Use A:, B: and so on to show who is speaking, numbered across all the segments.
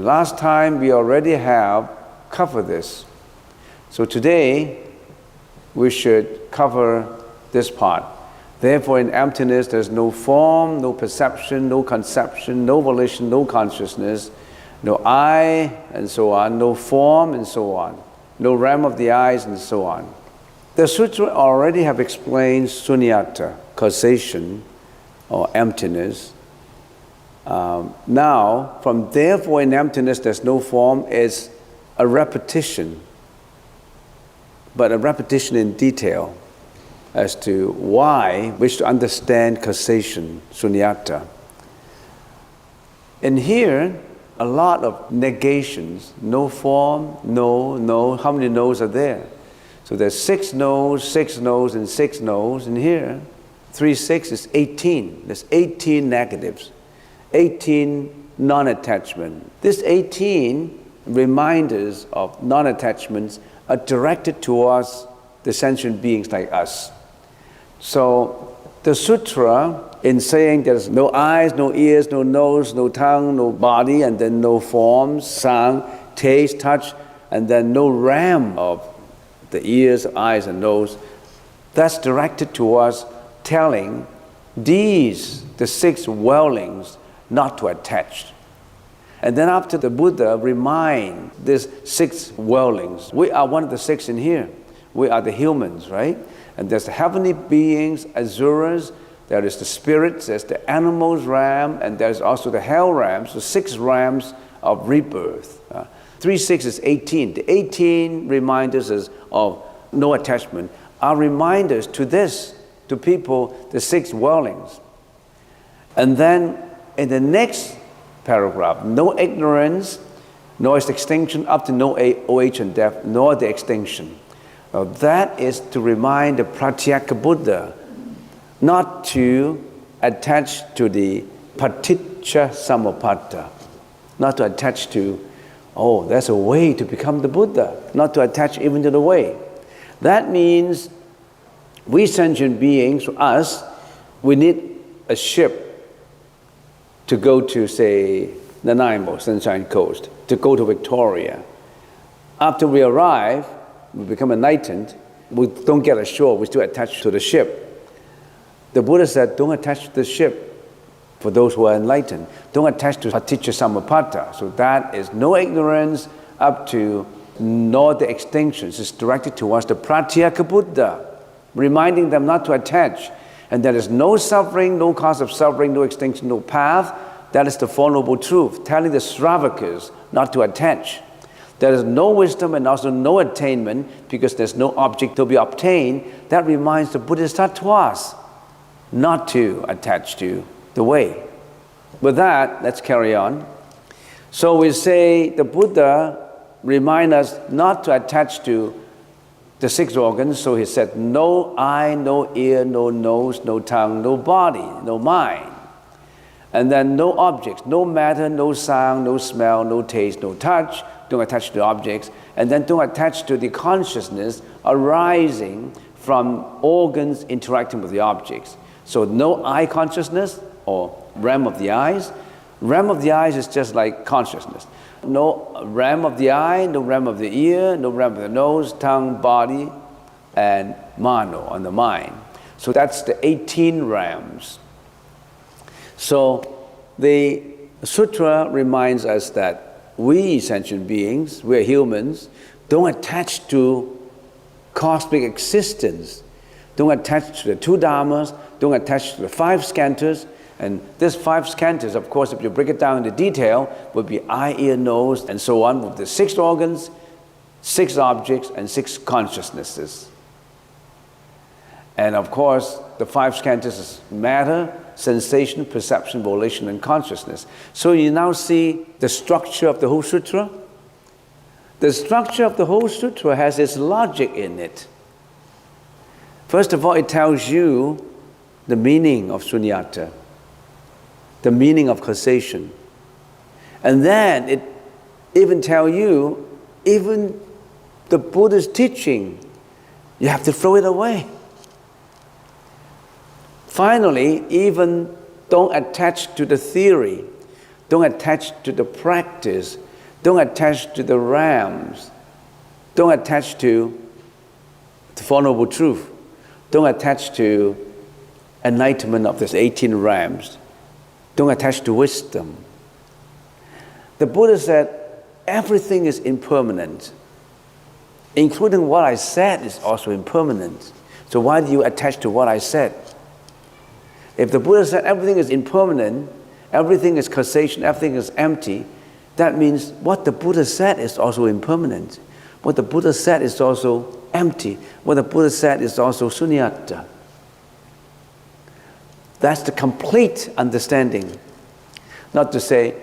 A: last time we already have covered this. So today, we should cover this part. Therefore, in emptiness, there's no form, no perception, no conception, no volition, no consciousness, no I, and so on, no form, and so on, no realm of the eyes, and so on. The Sutra already have explained sunyata, causation, or emptiness. Now, from therefore in emptiness there's no form is a repetition, but a repetition in detail as to why we should understand causation, sunyata. And here, a lot of negations, no form, no, how many no's are there? So there's 6 no's, and 6 no's, and here, 3, 6 is 18. There's 18 negatives, 18 non-attachment. This 18 reminders of non-attachments are directed towards the sentient beings like us. So the sutra, in saying there's no eyes, no ears, no nose, no tongue, no body, and then no form, sound, taste, touch, and then no realm of the ears, eyes, and nose, that's directed towards telling these, the 6 wellings, not to attach. And then after the Buddha remind these 6 wellings, we are one of the 6 in here. We are the humans, right? And there's the heavenly beings, asuras, there is the spirits, there's the animals realm, and there's also the hell realms, the 6 realms of rebirth. 3, 6 is 18. The 18 reminders of no attachment are reminders to this, to people, the 6 wellings. And then in the next paragraph, no ignorance, nor its extinction up to no OH and death, nor the extinction. Now that is to remind the Pratyeka Buddha not to attach to the paticca samuppada, not to attach to, oh, there's a way to become the Buddha, not to attach even to the way. That means we sentient beings, us, we need a ship to go to, say, Nanaimo, Sunshine Coast, to go to Victoria. After we arrive, we become enlightened, we don't get ashore, we still attach to the ship. The Buddha said, don't attach to the ship for those who are enlightened. Don't attach to paticca samuppada. So that is no ignorance up to nor the extinctions. It's directed towards the Pratyeka Buddha, reminding them not to attach. And there is no suffering, no cause of suffering, no extinction, no path. That is the Four Noble Truth, telling the Sravakas not to attach. There is no wisdom and also no attainment because there's no object to be obtained. That reminds the Bodhisattvas not to attach to the way. With that, let's carry on. So we say the Buddha reminds us not to attach to the 6 organs. So he said, no eye, no ear, no nose, no tongue, no body, no mind. And then no objects, no matter, no sound, no smell, no taste, no touch. Don't attach to objects. And then don't attach to the consciousness arising from organs interacting with the objects. So no eye consciousness or realm of the eyes. Realm of the eyes is just like consciousness. No realm of the eye, no realm of the ear, no realm of the nose, tongue, body, and mano, on the mind. So that's the 18 realms. So the sutra reminds us that we sentient beings, we're humans, don't attach to cosmic existence. Don't attach to the 2 dharmas, don't attach to the 5 skandhas. And this 5 skandhas, of course, if you break it down into detail, would be eye, ear, nose, and so on, with the 6 organs, 6 objects, and 6 consciousnesses. And of course, the 5 skandhas is matter, sensation, perception, volition, and consciousness. So you now see the structure of the whole sutra. The structure of the whole sutra has its logic in it. First of all, it tells you the meaning of sunyata, the meaning of causation. And then it even tells you, even the Buddha's teaching, you have to throw it away. Finally, even don't attach to the theory, don't attach to the practice, Don't attach to the rams. Don't attach to the Four Noble Truth. Don't attach to enlightenment of these 18 rams. Don't attach to wisdom. The Buddha said, everything is impermanent. Including what I said is also impermanent. So why do you attach to what I said? If the Buddha said everything is impermanent, everything is causation, everything is empty, that means what the Buddha said is also impermanent. What the Buddha said is also empty. What the Buddha said is also sunyata. That's the complete understanding. Not to say,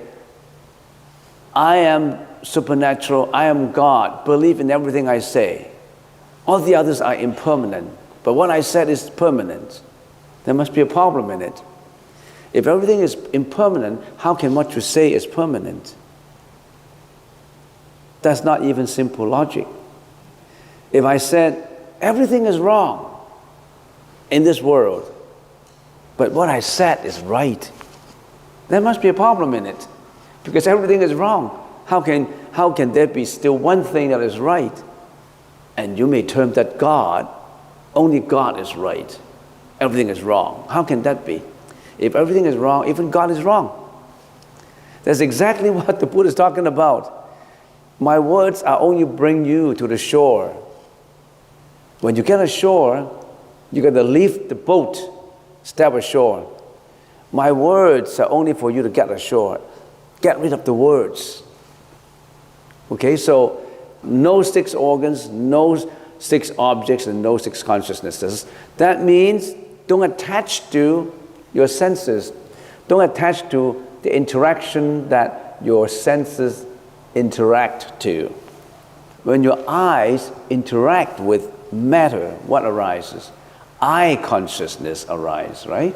A: I am supernatural, I am God, believe in everything I say. All the others are impermanent, but what I said is permanent. There must be a problem in it. If everything is impermanent, how can what you say is permanent? That's not even simple logic. If I said, everything is wrong in this world, but what I said is right, there must be a problem in it. Because everything is wrong. How can there be still one thing that is right? And you may term that God, only God is right. Everything is wrong. How can that be? If everything is wrong, even God is wrong. That's exactly what the Buddha is talking about. My words are only bring you to the shore. When you get ashore, you got to leave the boat, step ashore. My words are only for you to get ashore. Get rid of the words. Okay, so no 6 organs, no 6 objects, and no 6 consciousnesses. That means don't attach to your senses. Don't attach to the interaction that your senses interact to. When your eyes interact with matter, what arises? Eye consciousness arises, right?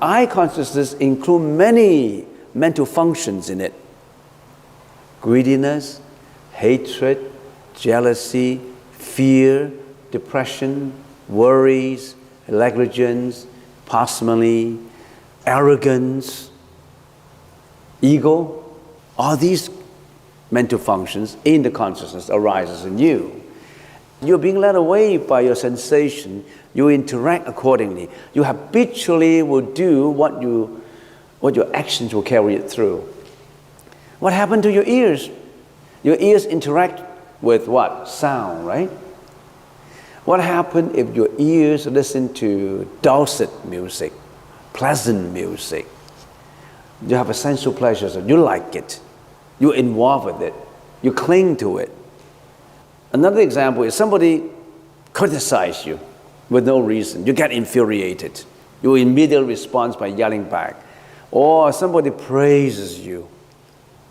A: Eye consciousness includes many mental functions in it. Greediness, hatred, jealousy, fear, depression, worries, negligence, parsimony, arrogance, ego. All these mental functions in the consciousness arises in you. You're being led away by your sensation. You interact accordingly. You habitually will do what your actions will carry it through. What happened to your ears? Your ears interact with what? Sound, right? What happened if your ears listen to dulcet music, pleasant music? You have a sensual pleasure, so you like it. You're involved with it. You cling to it. Another example is somebody criticizes you with no reason. You get infuriated. You immediately respond by yelling back. Or somebody praises you.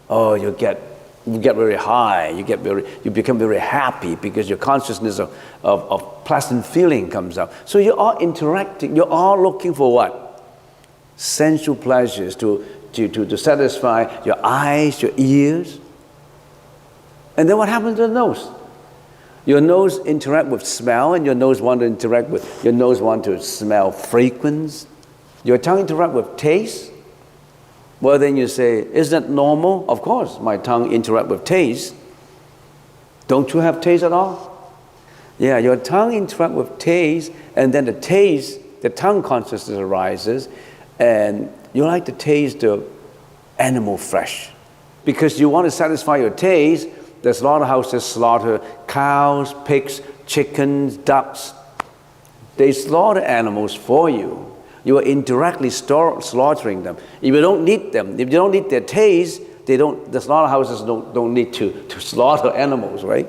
A: Oh, you get very high. You become very happy because your consciousness of pleasant feeling comes up. So you're all interacting. You're all looking for what? Sensual pleasures to satisfy your eyes, your ears. And then what happens to the nose? Your nose interact with smell, and your nose want to smell fragrance. Your tongue interact with taste. Well, then you say, isn't that normal? Of course, my tongue interact with taste. Don't you have taste at all? Yeah, your tongue interact with taste, and then the tongue consciousness arises, and you like to taste the animal flesh. Because you want to satisfy your taste, the slaughterhouses slaughter cows, pigs, chickens, ducks. They slaughter animals for you. You are indirectly slaughtering them. If you don't need them, if you don't need their taste, the slaughterhouses don't need to slaughter animals, right?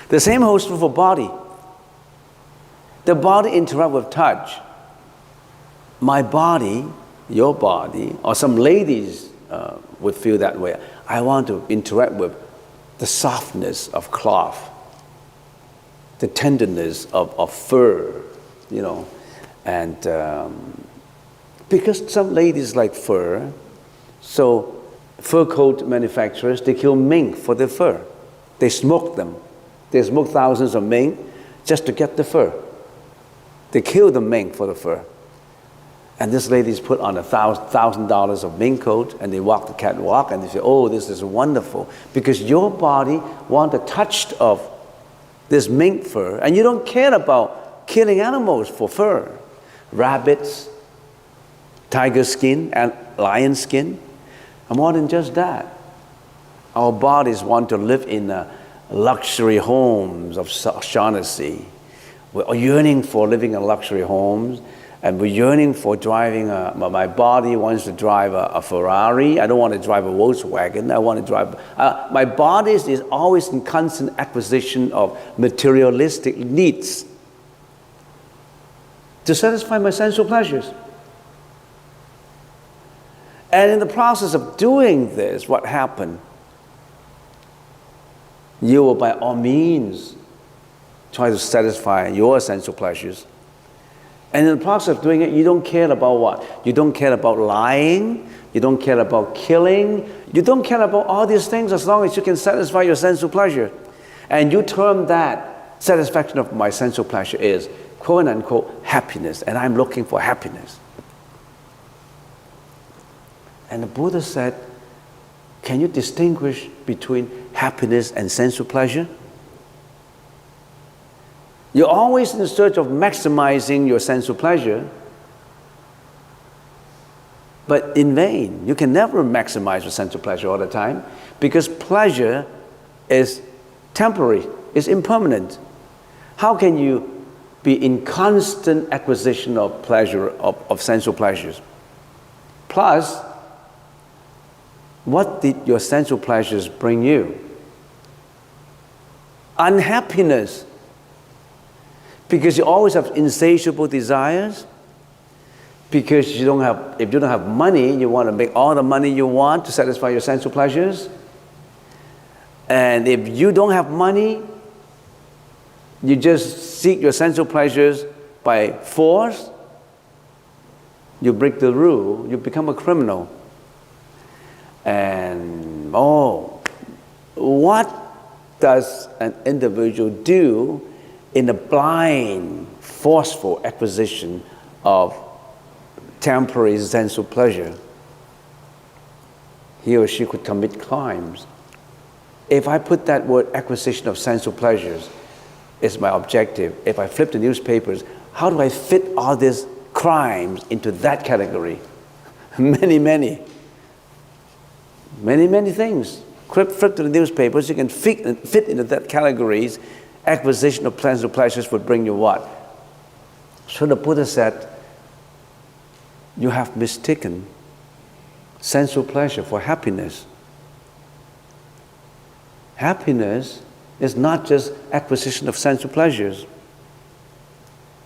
A: The same holds true for body. The body interacts with touch. My body, your body, or some ladies would feel that way. I want to interact with the softness of cloth, the tenderness of fur, you know. And because some ladies like fur, so fur coat manufacturers, they kill mink for the fur. They smoke them. They smoke thousands of mink just to get the fur. They kill the mink for the fur. And this lady's put on $1,000 of mink coat, and they walk the catwalk, and they say, oh, this is wonderful. Because your body wants a touch of this mink fur, and you don't care about killing animals for fur. Rabbits, tiger skin, and lion skin. And more than just that, our bodies want to live in luxury homes of Shaughnessy. We're yearning for living in luxury homes. And we're yearning for driving, my body wants to drive a Ferrari. I don't want to drive a Volkswagen. I want to drive, my body is always in constant acquisition of materialistic needs to satisfy my sensual pleasures. And in the process of doing this, what happened? You will by all means try to satisfy your sensual pleasures. And in the process of doing it, you don't care about what? You don't care about lying. You don't care about killing. You don't care about all these things as long as you can satisfy your sensual pleasure. And you term that satisfaction of my sensual pleasure is quote unquote happiness. And I'm looking for happiness. And the Buddha said, can you distinguish between happiness and sensual pleasure? You're always in search of maximizing your sensual pleasure, but in vain. You can never maximize your sensual pleasure all the time, because pleasure is temporary, it's impermanent. How can you be in constant acquisition of pleasure, of sensual pleasures? Plus, what did your sensual pleasures bring you? Unhappiness. Because you always have insatiable desires. Because if you don't have money, you want to make all the money you want to satisfy your sensual pleasures. And if you don't have money, you just seek your sensual pleasures by force. You break the rule, you become a criminal. And what does an individual do in the blind, forceful acquisition of temporary sensual pleasure? He or she could commit crimes. If I put that word acquisition of sensual pleasures is my objective, if I flip the newspapers, how do I fit all these crimes into that category? Many things. Flip to the newspapers, you can fit into that categories. Acquisition of sensual pleasures would bring you what? So the Buddha said, you have mistaken sensual pleasure for happiness. Happiness is not just acquisition of sensual pleasures.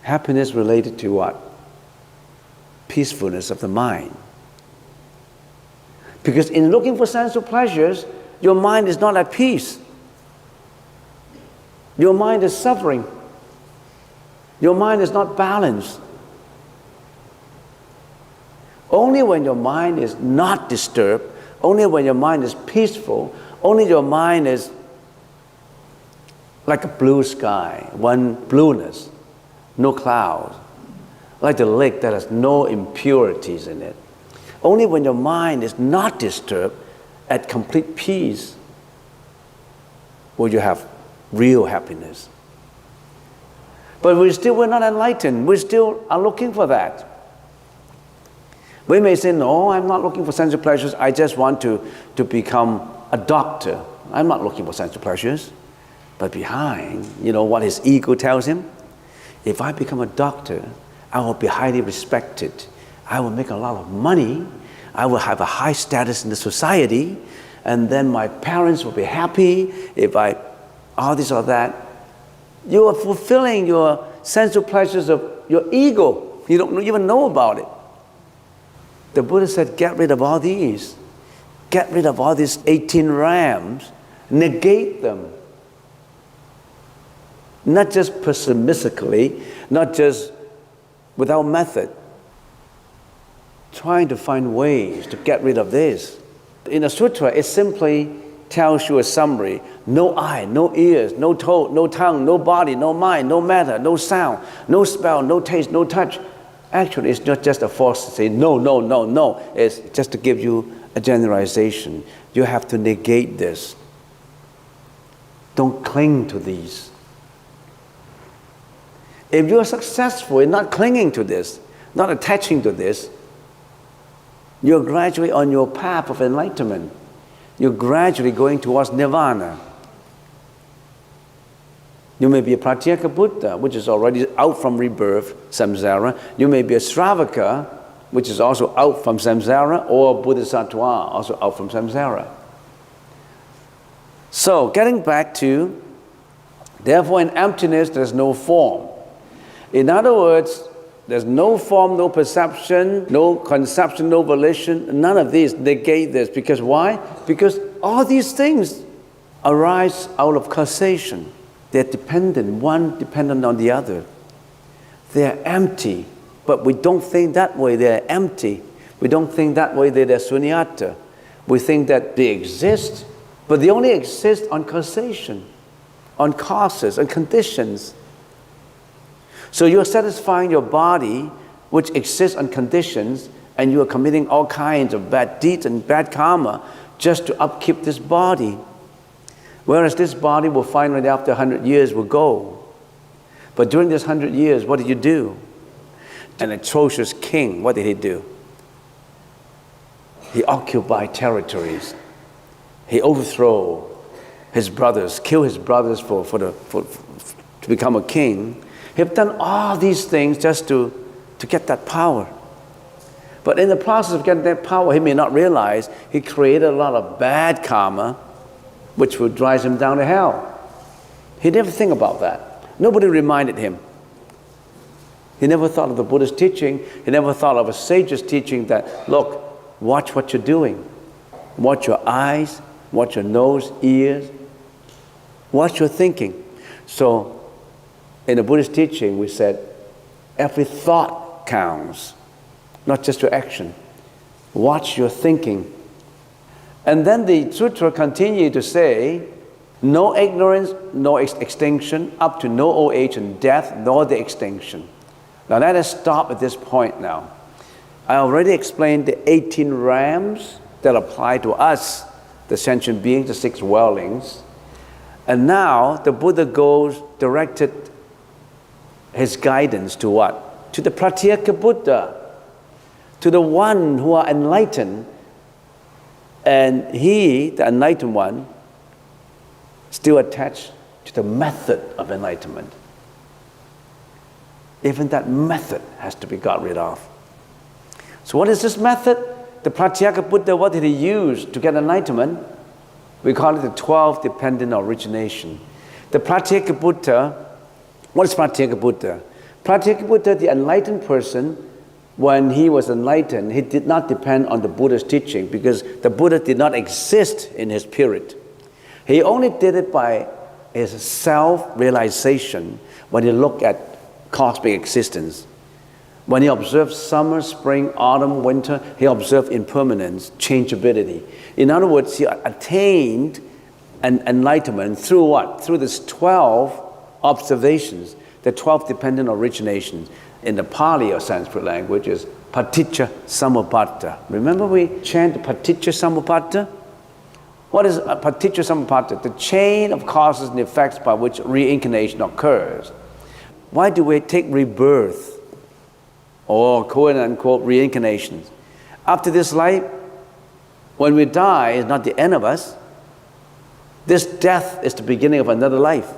A: Happiness related to what? Peacefulness of the mind. Because in looking for sensual pleasures, your mind is not at peace. Your mind is suffering. Your mind is not balanced. Only when your mind is not disturbed, only when your mind is peaceful, only your mind is like a blue sky, one blueness, no clouds, like the lake that has no impurities in it. Only when your mind is not disturbed, at complete peace, will you have real happiness. But we're not enlightened. We still are looking for that. We may say, no, I'm not looking for sensual pleasures. I just want to become a doctor. I'm not looking for sensual pleasures. But behind, what his ego tells him? If I become a doctor, I will be highly respected. I will make a lot of money. I will have a high status in the society. And then my parents will be happy if I all this or that. You are fulfilling your sensual pleasures of your ego. You don't even know about it. The Buddha said, get rid of all these. Get rid of all these 18 rams. Negate them. Not just pessimistically, not just without method. Trying to find ways to get rid of this. In a sutra, it simply tells you a summary. No eye, no ears, no toe, no tongue, no body, no mind, no matter, no sound, no smell, no taste, no touch. Actually, it's not just a force to say no, no, no, no. It's just to give you a generalization. You have to negate this. Don't cling to these. If you are successful in not clinging to this, not attaching to this, you're gradually on your path of enlightenment. You're gradually going towards nirvana. You may be a Pratyeka Buddha, which is already out from rebirth, samsara. You may be a Sravaka, which is also out from samsara, or Bodhisattva, also out from samsara. So, getting back to, therefore in emptiness there's no form. In other words, there's no form, no perception, no conception, no volition, none of these negate this. Because why? Because all these things arise out of causation. They're dependent, one dependent on the other. They're empty, but we don't think that way they're empty. We don't think that way they're sunyata. We think that they exist, but they only exist on causation, on causes and conditions. So you're satisfying your body, which exists on conditions, and you are committing all kinds of bad deeds and bad karma just to upkeep this body. Whereas this body will finally, after 100 years, will go. But during this 100 years, what did you do? An atrocious king, what did he do? He occupied territories. He overthrew his brothers, killed his brothers to become a king. He've done all these things just to get that power. But in the process of getting that power, he may not realize he created a lot of bad karma, which would drive him down to hell. He never think about that. Nobody reminded him. He never thought of the Buddha's teaching. He never thought of a sage's teaching that, look, watch what you're doing. Watch your eyes, watch your nose, ears. Watch your thinking. So, in the Buddhist teaching, we said, every thought counts, not just your action. Watch your thinking. And then the Sutra continued to say, no ignorance, no extinction, up to no old age and death, nor the extinction. Now let us stop at this point now. I already explained the 18 rams that apply to us, the sentient beings, the 6 dwellings. And now the Buddha directed his guidance to what? To the Pratyeka Buddha, to the one who are enlightened. And he, the enlightened one, still attached to the method of enlightenment. Even that method has to be got rid of. So what is this method? The Pratyeka Buddha, what did he use to get enlightenment? We call it the 12 dependent origination. The Pratyeka Buddha, what is Pratyeka Buddha? Pratyeka Buddha, the enlightened person, when he was enlightened, he did not depend on the Buddha's teaching because the Buddha did not exist in his period. He only did it by his self-realization when he looked at cosmic existence. When he observed summer, spring, autumn, winter, he observed impermanence, changeability. In other words, he attained an enlightenment through what? Through these 12 observations, the 12 dependent originations. In the Pali or Sanskrit language is Paticca Samuppada. Remember we chant Paticca Samuppada? What is Paticca Samuppada? The chain of causes and effects by which reincarnation occurs. Why do we take rebirth or quote unquote reincarnations? After this life, when we die, is not the end of us. This death is the beginning of another life.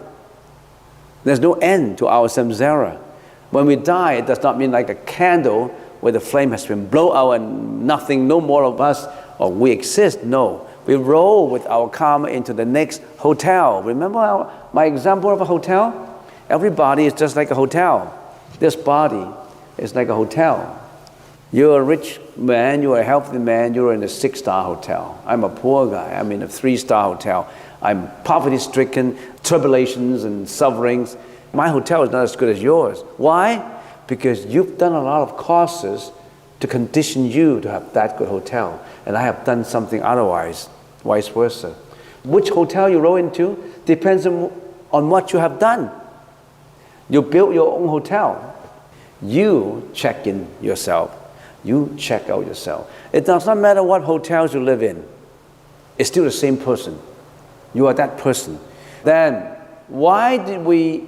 A: There's no end to our samsara. When we die, it does not mean like a candle where the flame has been blown out and nothing, no more of us, or we exist. No. We roll with our karma into the next hotel. Remember my example of a hotel? Every body is just like a hotel. This body is like a hotel. You're a rich man, you're a healthy man, you're in a 6-star hotel. I'm a poor guy, I'm in a 3-star hotel. I'm poverty-stricken, tribulations and sufferings. My hotel is not as good as yours. Why? Because you've done a lot of causes to condition you to have that good hotel. And I have done something otherwise, vice versa. Which hotel you roll into depends on what you have done. You built your own hotel. You check in yourself. You check out yourself. It does not matter what hotels you live in. It's still the same person. You are that person. Then, why did we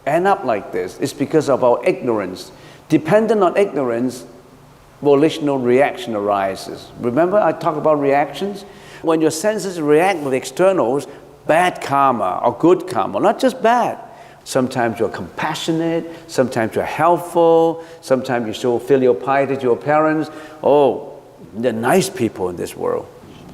A: end up like this? It's because of our ignorance. Dependent on ignorance, volitional reaction arises. Remember I talked about reactions? When your senses react with externals, bad karma or good karma, not just bad. Sometimes you're compassionate, sometimes you're helpful, sometimes you show filial piety to your parents. Oh, they're nice people in this world.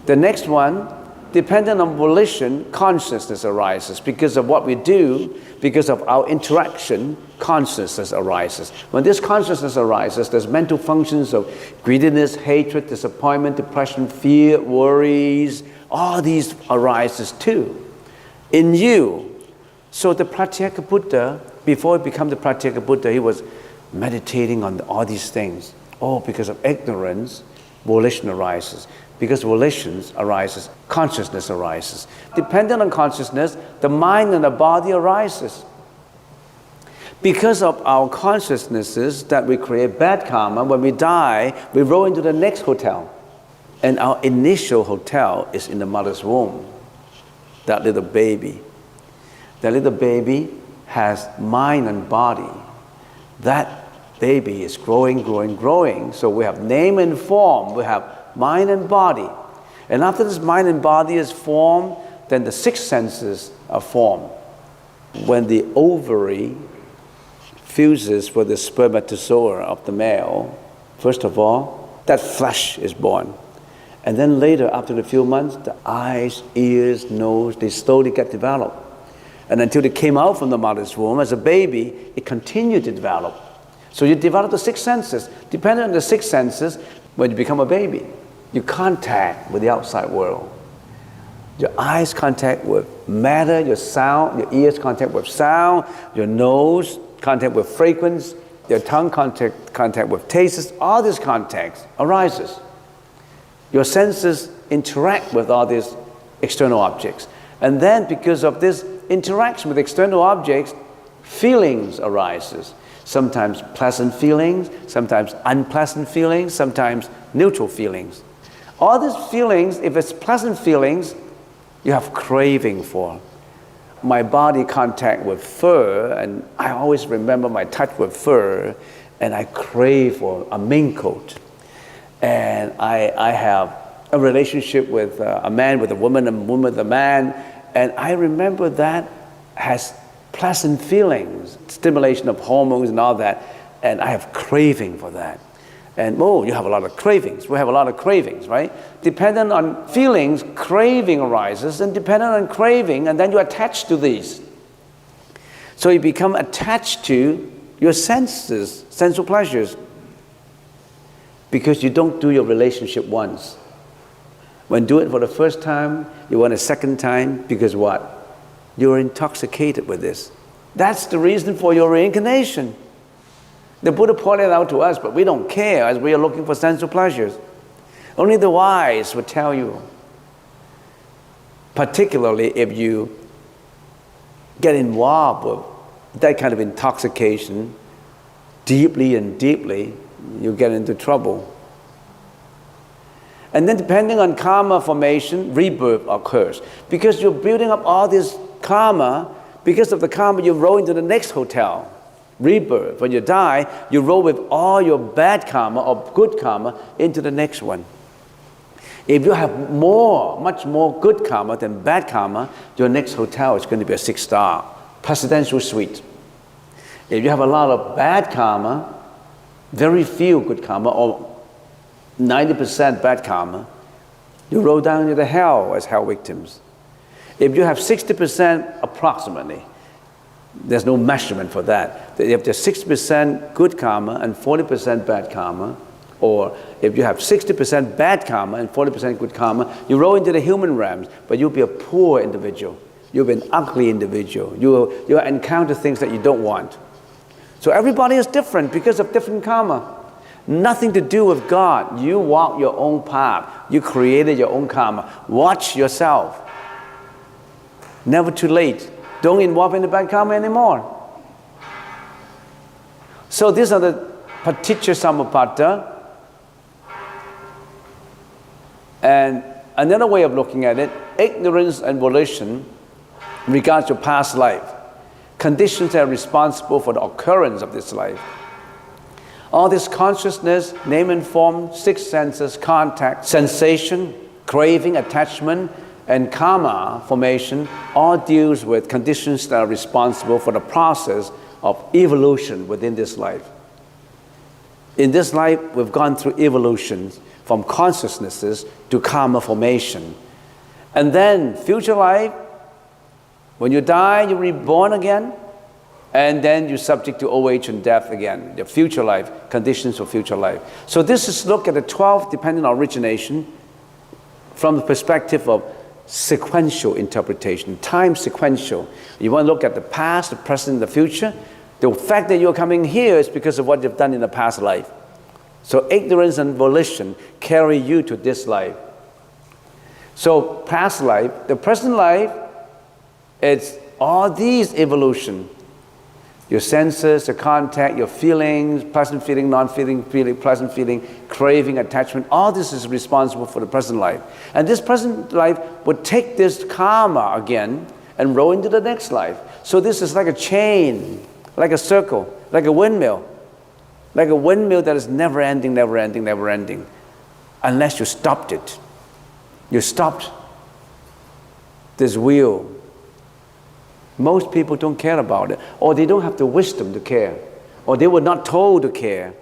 A: The next one, dependent on volition, consciousness arises. Because of what we do, because of our interaction, consciousness arises. When this consciousness arises, there's mental functions of greediness, hatred, disappointment, depression, fear, worries. All these arises too in you. So the Pratyeka Buddha, before he became the Pratyeka Buddha, he was meditating on all these things. Oh, because of ignorance, volition arises. Because volitions arises, consciousness arises. Dependent on consciousness, the mind and the body arises. Because of our consciousnesses that we create bad karma, when we die, we roll into the next hotel. And our initial hotel is in the mother's womb. That little baby. That little baby has mind and body. That baby is growing, growing, growing. So we have name and form. We have mind and body. And after this mind and body is formed, then the six senses are formed. When the ovary fuses with the spermatozoa of the male, first of all, that flesh is born. And then later, after a few months, the eyes, ears, nose, they slowly get developed. And until it came out from the mother's womb as a baby, it continued to develop. So you develop the six senses. Depending on the six senses, when you become a baby, you contact with the outside world. Your eyes contact with matter, your sound, your ears contact with sound, your nose contact with fragrance, your tongue contact with tastes. All these contacts arises. Your senses interact with all these external objects. And then because of this interaction with external objects, feelings arises. Sometimes pleasant feelings, sometimes unpleasant feelings, sometimes neutral feelings. All these feelings, if it's pleasant feelings, you have craving for. My body contact with fur, and I always remember my touch with fur, and I crave for a mink coat. And I have a relationship with a man with a woman, and a woman with a man, and I remember that has pleasant feelings, stimulation of hormones and all that, and I have craving for that. And you have a lot of cravings. We have a lot of cravings, right? Dependent on feelings, craving arises, and dependent on craving, and then you attach to these. So you become attached to your senses, sensual pleasures, because you don't do your relationship once. When you do it for the first time, you want a second time, because what? You're intoxicated with this. That's the reason for your reincarnation. The Buddha pointed out to us, but we don't care as we are looking for sensual pleasures. Only the wise would tell you. Particularly if you get involved with that kind of intoxication deeply and deeply, you get into trouble. And then depending on karma formation, rebirth occurs. Because you're building up all this karma, because of the karma you roll into the next hotel. Rebirth. When you die, you roll with all your bad karma or good karma into the next one. If you have much more good karma than bad karma, your next hotel is going to be a 6-star presidential suite. If you have a lot of bad karma, very few good karma, or 90% bad karma, you roll down into the hell as hell victims. If you have 60% approximately, there's no measurement for that. If there's 60% good karma and 40% bad karma, or if you have 60% bad karma and 40% good karma, you roll into the human realms, but you'll be a poor individual. You'll be an ugly individual. You'll encounter things that you don't want. So everybody is different because of different karma. Nothing to do with God. You walk your own path. You created your own karma. Watch yourself. Never too late. Don't involve in the bad karma anymore. So these are the paticca samuppada. And another way of looking at it, ignorance and volition regards to past life, conditions that are responsible for the occurrence of this life. All this consciousness, name and form, six senses, contact, sensation, craving, attachment, and karma formation, all deals with conditions that are responsible for the process of evolution within this life. In this life, we've gone through evolutions from consciousnesses to karma formation. And then future life, when you die, you're reborn again, and then you're subject to old age and death again, the future life, conditions for future life. So this is look at the 12 dependent origination from the perspective of sequential interpretation, time sequential. You want to look at the past, the present, the future. The fact that you're coming here is because of what you've done in the past life. So ignorance and volition carry you to this life. So past life, the present life, it's all these evolution. Your senses, your contact, your feelings, pleasant feeling, non-feeling, pleasant feeling, craving, attachment, all this is responsible for the present life. And this present life would take this karma again and roll into the next life. So this is like a chain, like a circle, like a windmill. Like a windmill that is never ending, never ending, never ending. Unless you stopped it. You stopped this wheel. Most people don't care about it, or they don't have the wisdom to care, or they were not told to care.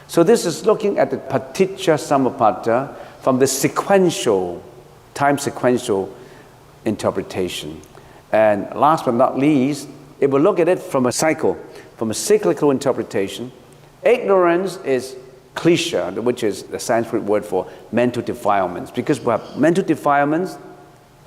A: So this is looking at the paticca samuppada from the sequential, time sequential interpretation. And last but not least, it will look at it from a cycle, from a cyclical interpretation. Ignorance is klesha, which is the Sanskrit word for mental defilements, because we have mental defilements.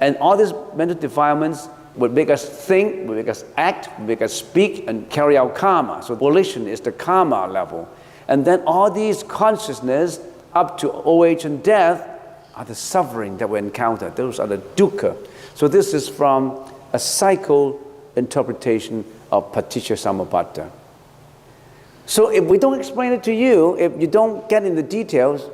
A: And all these mental defilements would make us think, would make us act, would make us speak and carry out karma. So volition is the karma level. And then all these consciousness up to old age and death are the suffering that we encounter. Those are the dukkha. So this is from a cycle interpretation of paticca samuppada. So if we don't explain it to you, if you don't get in the details,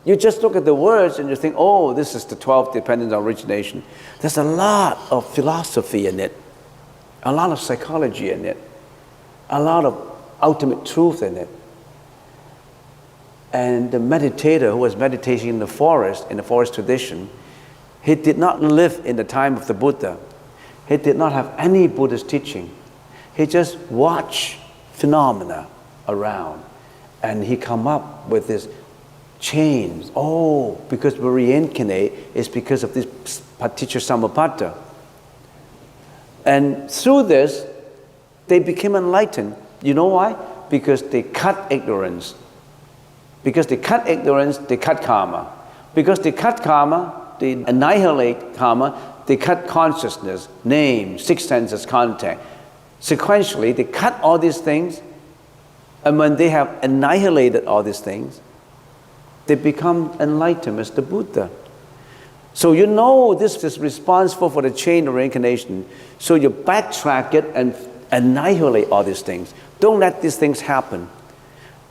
A: you just look at the words and you think, oh, this is the 12 dependent origination. There's a lot of philosophy in it, a lot of psychology in it, a lot of ultimate truth in it. And the meditator who was meditating in the forest tradition, he did not live in the time of the Buddha. He did not have any Buddhist teaching. He just watched phenomena around, and he come up with this chains. Oh, because we reincarnate is because of this paticca samuppada. And through this, they became enlightened. You know why? Because they cut ignorance. Because they cut ignorance, they cut karma. Because they cut karma, they annihilate karma, they cut consciousness, name, six senses, contact. Sequentially, they cut all these things, and when they have annihilated all these things, they become enlightened as the Buddha. So you know this is responsible for the chain of reincarnation. So you backtrack it and annihilate all these things. Don't let these things happen.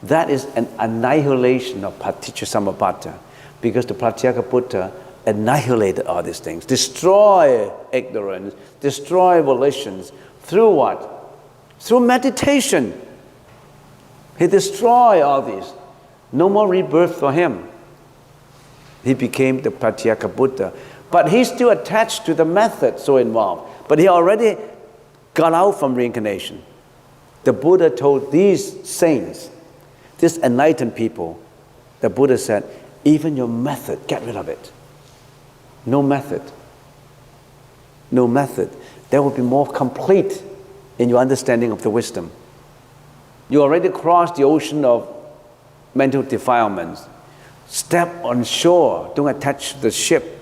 A: That is an annihilation of paticca samuppada, because the Pratyeka Buddha annihilated all these things, destroy ignorance, destroy volitions. Through what? Through meditation. He destroyed all these. No more rebirth for him. He became the Pratyeka Buddha. But he's still attached to the method so involved. But he already got out from reincarnation. The Buddha told these saints, these enlightened people, the Buddha said, even your method, get rid of it. No method. No method. That will be more complete in your understanding of the wisdom. You already crossed the ocean of mental defilements. Step on shore. Don't attach to the ship.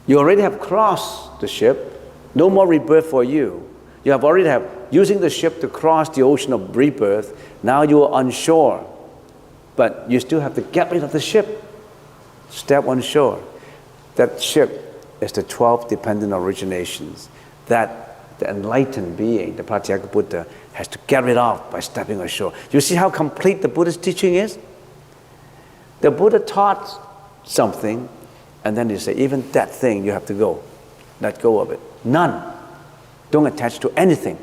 A: You already have crossed the ship. No more rebirth for you. You have already have using the ship to cross the ocean of rebirth. Now you are on shore. But you still have to get rid of the ship. Step on shore. That ship is the 12 dependent originations that the enlightened being, the Pratyeka Buddha, has to get rid of by stepping ashore. You see how complete the Buddha's teaching is? The Buddha taught something, and then he said, even that thing you have to go. Let go of it. None. Don't attach to anything.